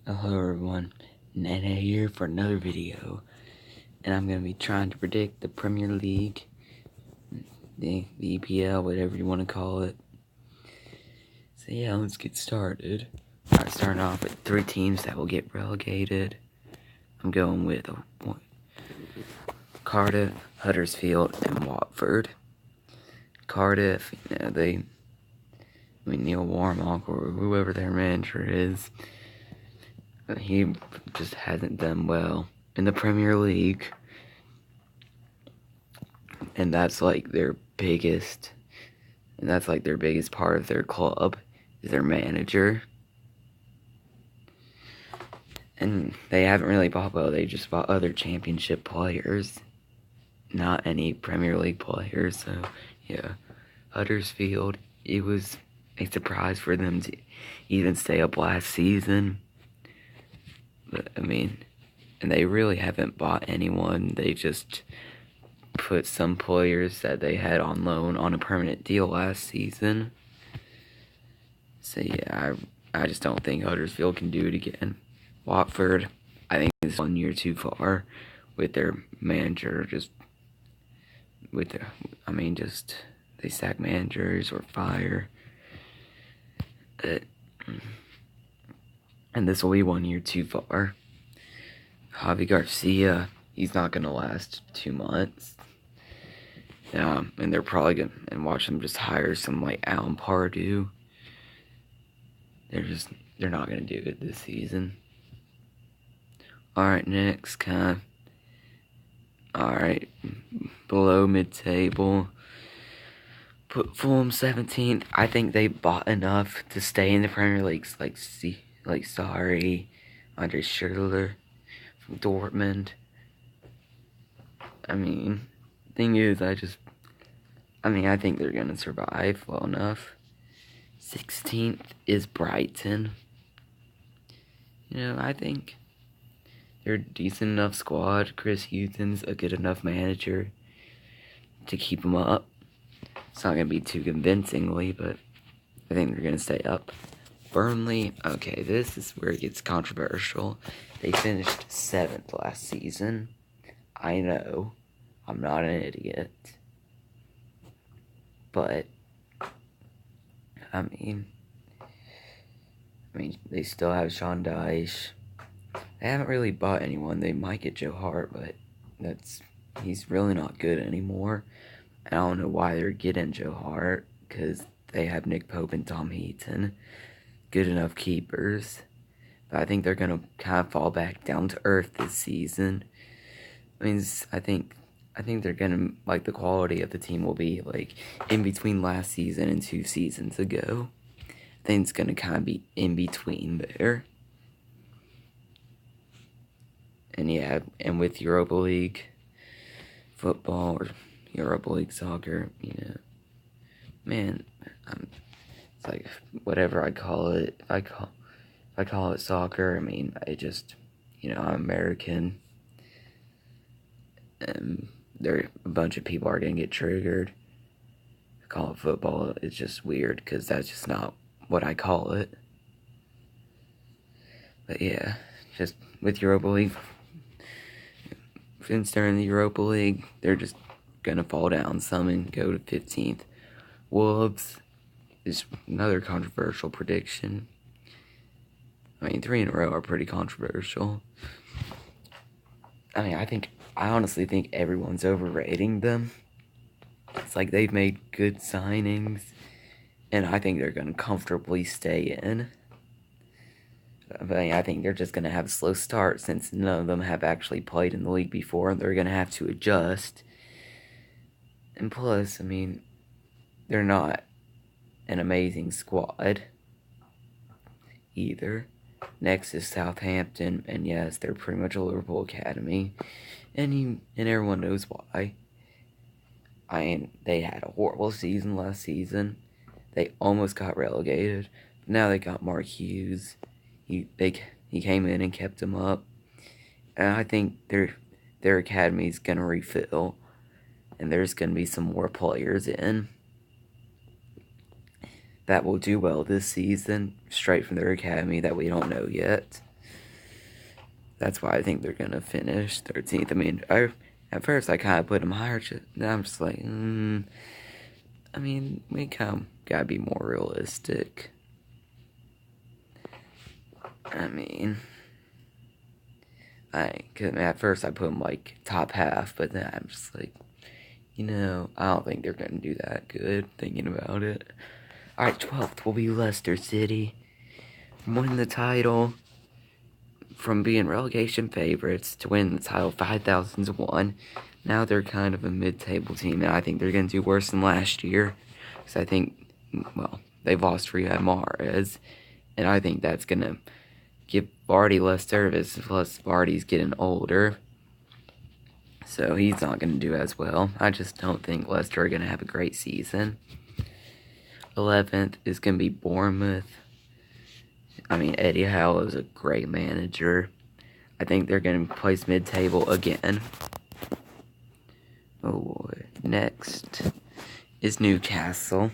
Hello everyone, Nana here for another video, and I'm going to be trying to predict the Premier League, the EPL, whatever you want to call it. So yeah, let's get started. Alright, starting off with 3 teams that will get relegated. I'm going with Cardiff, Huddersfield, and Watford. Cardiff, Neil Warnock or whoever their manager is, he just hasn't done well in the Premier League, and that's like their biggest part of their club is their manager. And they haven't really bought well. They just bought other championship players, not any Premier League players. So yeah, Huddersfield, it was a surprise for them to even stay up last season. But and they really haven't bought anyone. They just put some players that they had on loan on a permanent deal last season. So yeah, I just don't think Huddersfield can do it again. Watford, I think is 1 year too far with their manager. They sack managers or fire. And this will be 1 year too far. Javi Garcia, he's not gonna last 2 months. And they're probably gonna watch them just hire some like Alan Pardew. They're not gonna do it this season. Alright, next alright, below mid-table. Put Fulham 17th. I think they bought enough to stay in the Premier League, like Andre Schürrle from Dortmund. Thing is, I think they're gonna survive well enough. 16th is Brighton. I think they're a decent enough squad. Chris Hughton's a good enough manager to keep them up. It's not going to be too convincingly, but I think they're going to stay up. Burnley, okay, this is where it gets controversial. They finished 7th last season. I know, I'm not an idiot. But, they still have Sean Dyche. They haven't really bought anyone. They might get Joe Hart, but he's really not good anymore. I don't know why they're getting Joe Hart, because they have Nick Pope and Tom Heaton, good enough keepers. But I think they're going to kind of fall back down to earth this season. I think they're going to, like, the quality of the team will be, like, in between last season and 2 seasons ago. I think it's going to kind of be in between there. And yeah, and with Europa League football or Europa League soccer, it's like whatever I call it. If I call it soccer, I'm American. There a bunch of people are gonna get triggered. I call it football. It's just weird because that's just not what I call it. But yeah, just with Europa League. Since they're in the Europa League, they're just gonna fall down some and go to 15th. Wolves is another controversial prediction. 3 in a row are pretty controversial. I honestly think everyone's overrating them. It's like they've made good signings, and I think they're gonna comfortably stay in. But I think they're just going to have a slow start since none of them have actually played in the league before. They're going to have to adjust. And plus, they're not an amazing squad either. Next is Southampton, and yes, they're pretty much a Liverpool academy. And everyone knows why. They had a horrible season last season. They almost got relegated. But now they got Mark Hughes. He came in and kept them up, and I think their academy is gonna refill, and there's gonna be some more players in that will do well this season, straight from their academy that we don't know yet. That's why I think they're going to finish 13th. I mean, at first I kind of put them higher. Now I'm just like, I mean, we kind of got to be more realistic. I mean, cause at first I put them like top half, but then I'm just like, I don't think they're going to do that good, thinking about it. Alright, 12th will be Leicester City. Win the title. From being relegation favorites to win the title 5,000-1. Now they're kind of a mid-table team, and I think they're going to do worse than last year. Because I think, well, they've lost Riyad Mahrez, and I think that's going to give Vardy less service, plus Vardy's getting older. So he's not going to do as well. I just don't think Leicester are going to have a great season. 11th is going to be Bournemouth. I mean, Eddie Howe is a great manager. I think they're going to place mid-table again. Oh boy. Next is Newcastle.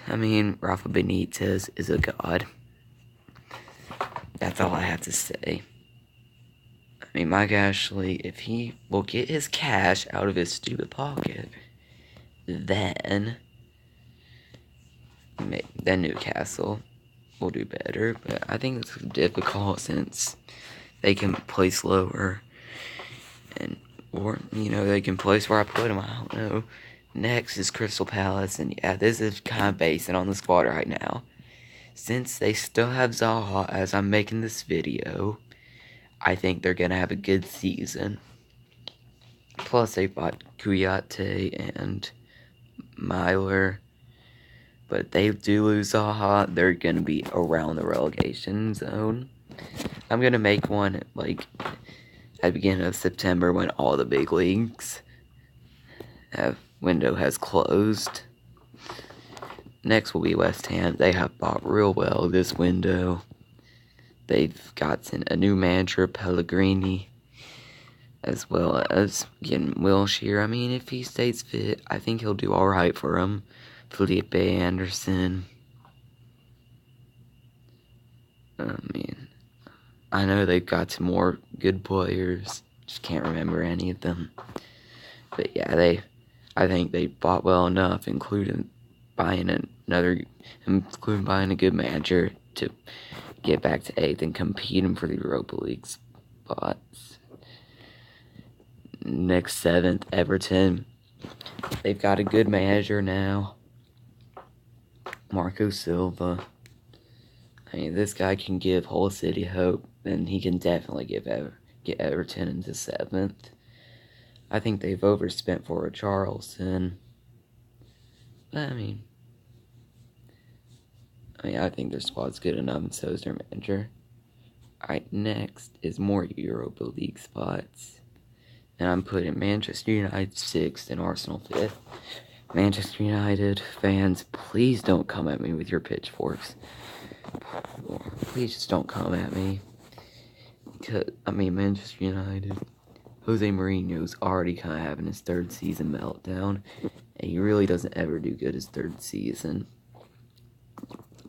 I mean, Rafa Benitez is a god. That's all I have to say. I mean, Mike Ashley, if he will get his cash out of his stupid pocket, then Newcastle will do better, but I think it's difficult since they can place lower, or they can place where I put them. I don't know. Next is Crystal Palace, and yeah, this is kind of basing on the squad right now. Since they still have Zaha as I'm making this video, I think they're gonna have a good season. Plus, they bought Kouyaté and Myler. But if they do lose Zaha, they're going to be around the relegation zone. I'm going to make one, like, at the beginning of September when all the big leagues window has closed. Next will be West Ham. They have bought real well this window. They've gotten a new manager, Pellegrini, as well as getting Wilshere. I mean, if he stays fit, I think he'll do alright for them. Felipe Anderson. I mean, I know they've got some more good players. Just can't remember any of them. But yeah, I think they bought well enough, including buying a good manager to get back to 8th and competing for the Europa League spots. Next, 7th, Everton. They've got a good manager now. Marco Silva. I mean, this guy can give Hull City hope, and he can definitely get Everton into 7th. I think they've overspent for a Charleston. But, I mean, I think their squad's good enough, and so is their manager. Alright, next is more Europa League spots. And I'm putting Manchester United 6th and Arsenal 5th. Manchester United fans, please don't come at me with your pitchforks. Please just don't come at me. Because, Manchester United, Jose Mourinho's already kind of having his 3rd season meltdown. And he really doesn't ever do good his 3rd season.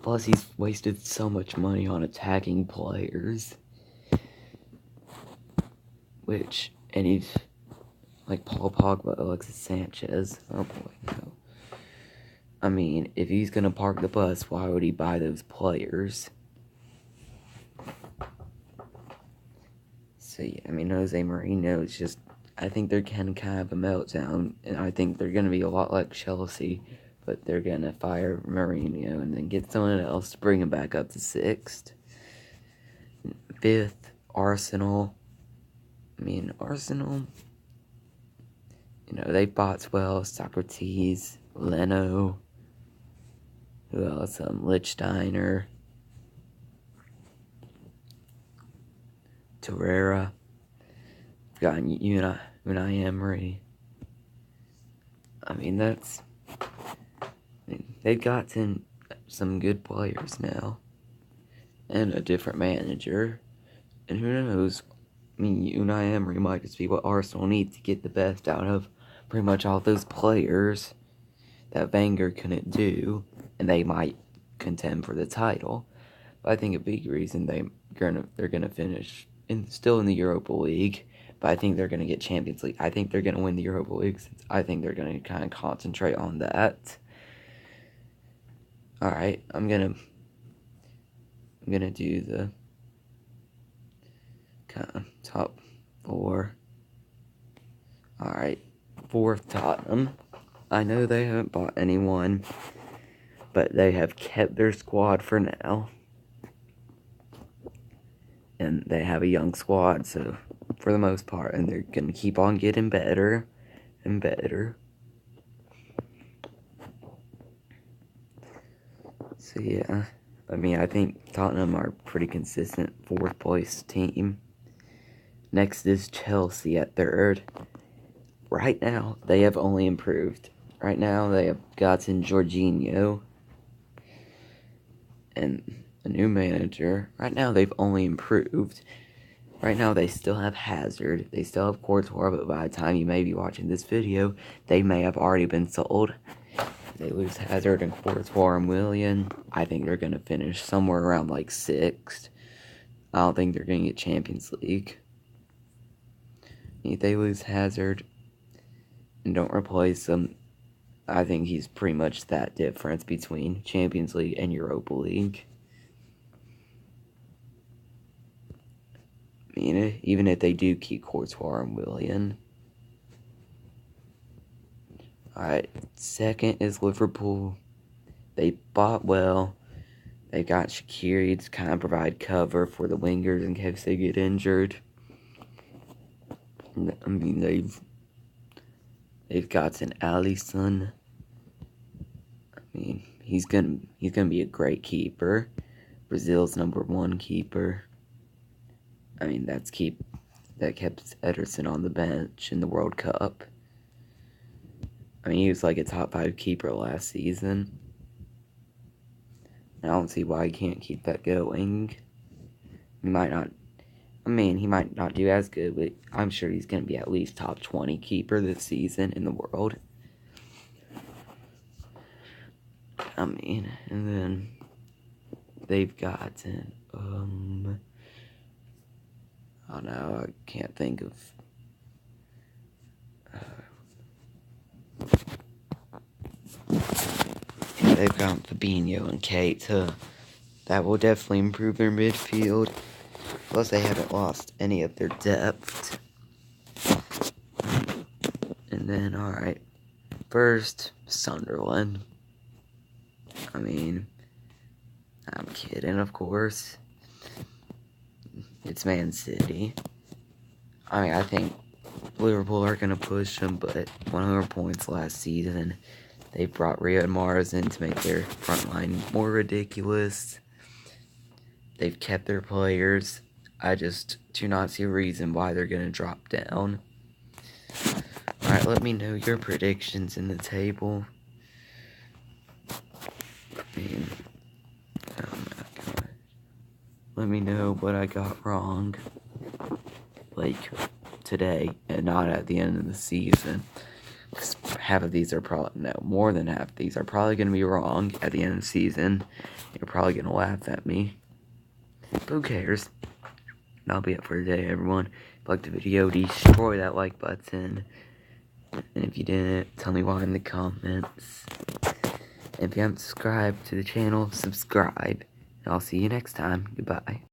Plus, he's wasted so much money on attacking players. And he's like Paul Pogba, Alexis Sanchez. Oh boy, no. I mean, if he's gonna park the bus, why would he buy those players? So yeah, Jose Mourinho is just, I think they're kind of have a meltdown, and I think they're gonna be a lot like Chelsea, but they're gonna fire Mourinho and then get someone else to bring him back up to 6th. 5th, Arsenal. Arsenal, they bought well, Socrates, Leno, who else, Lichtsteiner, Torreira, got Unai Emery. They've gotten some good players now, and a different manager, and who knows, Unai Emery might just be what Arsenal needs to get the best out of pretty much all those players that Wenger couldn't do, and they might contend for the title. I think a big reason they're gonna finish still in the Europa League, but I think they're gonna get Champions League. I think they're gonna win the Europa League. Since I think they're gonna kind of concentrate on that. All right, I'm gonna do the kind of top 4. All right, 4th Tottenham. I know they haven't bought anyone, but they have kept their squad for now. And they have a young squad, so for the most part, and they're going to keep on getting better and better. So yeah, I mean, I think Tottenham are a pretty consistent 4th place team. Next is Chelsea at 3rd. Right now, they have only improved. Right now, they have gotten Jorginho and a new manager. Right now, they've only improved. Right now, they still have Hazard. They still have Courtois, but by the time you may be watching this video, they may have already been sold. If they lose Hazard and Courtois and Willian, I think they're going to finish somewhere around like 6th. I don't think they're going to get Champions League. If they lose Hazard and don't replace him, I think he's pretty much that difference between Champions League and Europa League. I mean, even if they do keep Courtois and Willian. Alright, 2nd is Liverpool. They bought well. They got Shaqiri to kind of provide cover for the wingers in case they get injured. I mean, they've gotten Alisson. I mean, he's gonna be a great keeper. Brazil's #1 keeper. I mean, that kept Ederson on the bench in the World Cup. I mean, he was like a top 5 keeper last season. I don't see why he can't keep that going. He might not do as good, but I'm sure he's going to be at least top 20 keeper this season in the world. I mean, and then they've gotten, oh no, I can't think of, yeah, they've got Fabinho and Keita. That will definitely improve their midfield. Plus, they haven't lost any of their depth. And then, alright, first, Sunderland. I mean, I'm kidding, of course. It's Man City. I mean, I think Liverpool are going to push them, but 100 points last season. They brought Riyad Mahrez in to make their front line more ridiculous. They've kept their players. I just do not see a reason why they're going to drop down. Alright, let me know your predictions in the table. I mean, oh my god. Let me know what I got wrong. Like, today, and not at the end of the season. Because half of these are probably, no, more than half of these are probably going to be wrong at the end of the season. You're probably going to laugh at me. But who cares? That'll be it for today, everyone. If you liked the video, destroy that like button. And if you didn't, tell me why in the comments. And if you haven't subscribed to the channel, subscribe. And I'll see you next time. Goodbye.